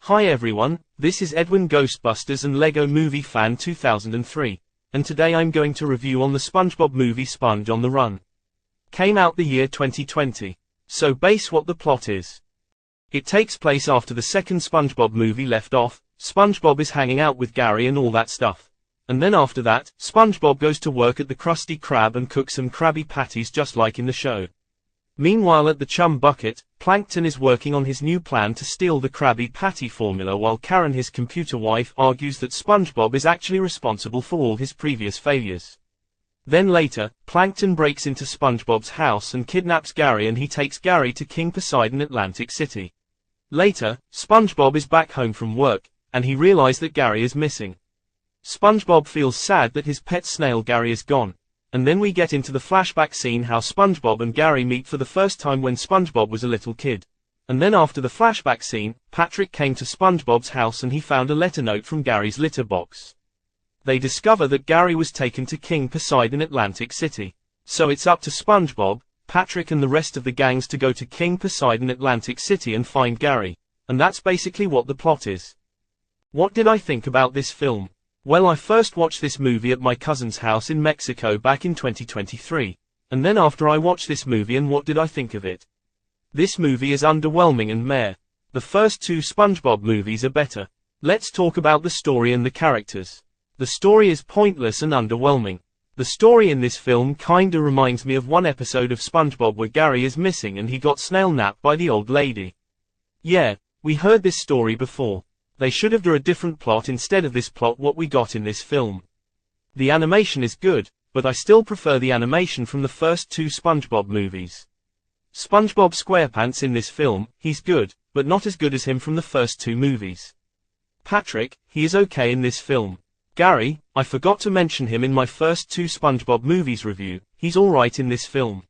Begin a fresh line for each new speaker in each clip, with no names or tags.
Hi everyone, this is Edwin Ghostbusters and Lego Movie Fan 2003, and today I'm going to review on the SpongeBob movie Sponge on the Run. Came out the year 2020. So base what the plot is. It takes place after the second SpongeBob movie left off. SpongeBob is hanging out with Gary and all that stuff. And then after that, SpongeBob goes to work at the Krusty Krab and cooks some Krabby Patties just like in the show. Meanwhile at the Chum Bucket, Plankton is working on his new plan to steal the Krabby Patty formula while Karen, his computer wife, argues that SpongeBob is actually responsible for all his previous failures. Then later, Plankton breaks into SpongeBob's house and kidnaps Gary, and he takes Gary to King Poseidon, Atlantic City. Later, SpongeBob is back home from work, and he realizes that Gary is missing. SpongeBob feels sad that his pet snail Gary is gone. And then we get into the flashback scene how SpongeBob and Gary meet for the first time when SpongeBob was a little kid. And then after the flashback scene, Patrick came to SpongeBob's house and he found a letter note from Gary's litter box. They discover that Gary was taken to King Poseidon, Atlantic City. So it's up to SpongeBob, Patrick and the rest of the gangs to go to King Poseidon, Atlantic City and find Gary. And that's basically what the plot is. What did I think about this film? Well, I first watched this movie at my cousin's house in Mexico back in 2023. And then after I watched this movie, and what did I think of it? This movie is underwhelming and meh. The first two SpongeBob movies are better. Let's talk about the story and the characters. The story is pointless and underwhelming. The story in this film kinda reminds me of one episode of SpongeBob where Gary is missing and he got snail napped by the old lady. Yeah, we heard this story before. They should have done a different plot instead of this plot what we got in this film. The animation is good, but I still prefer the animation from the first two SpongeBob movies. SpongeBob SquarePants in this film, he's good, but not as good as him from the first two movies. Patrick, he is okay in this film. Gary, I forgot to mention him in my first two SpongeBob movies review, he's alright in this film.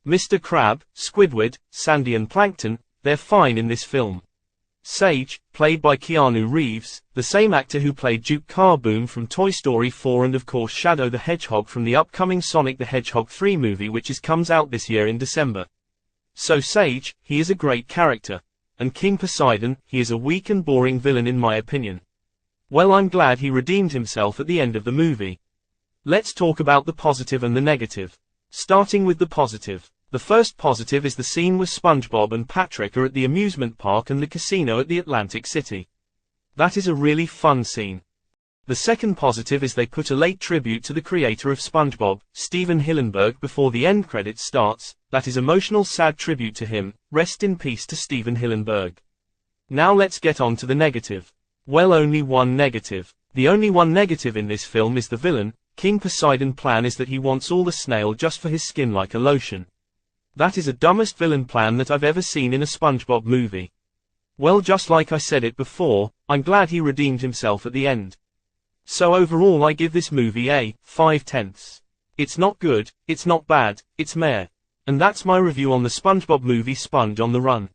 Mr. Krab, Squidward, Sandy and Plankton, they're fine in this film. Sage, played by Keanu Reeves, the same actor who played Duke Carboon from Toy Story 4 and of course Shadow the Hedgehog from the upcoming Sonic the Hedgehog 3 movie which comes out this year in December. So Sage, he is a great character. And King Poseidon, he is a weak and boring villain in my opinion. Well, I'm glad he redeemed himself at the end of the movie. Let's talk about the positive and the negative. Starting with the positive. The first positive is the scene where SpongeBob and Patrick are at the amusement park and the casino at the Atlantic City. That is a really fun scene. The second positive is they put a late tribute to the creator of SpongeBob, Steven Hillenburg, before the end credits starts. That is emotional, sad tribute to him. Rest in peace to Steven Hillenburg. Now let's get on to the negative. Well, only one negative. The only one negative in this film is the villain. King Poseidon's plan is that he wants all the snail just for his skin like a lotion. That is the dumbest villain plan that I've ever seen in a SpongeBob movie. Well, just like I said it before, I'm glad he redeemed himself at the end. So overall I give this movie a 5/10. It's not good, it's not bad, it's meh. And that's my review on the SpongeBob movie Sponge on the Run.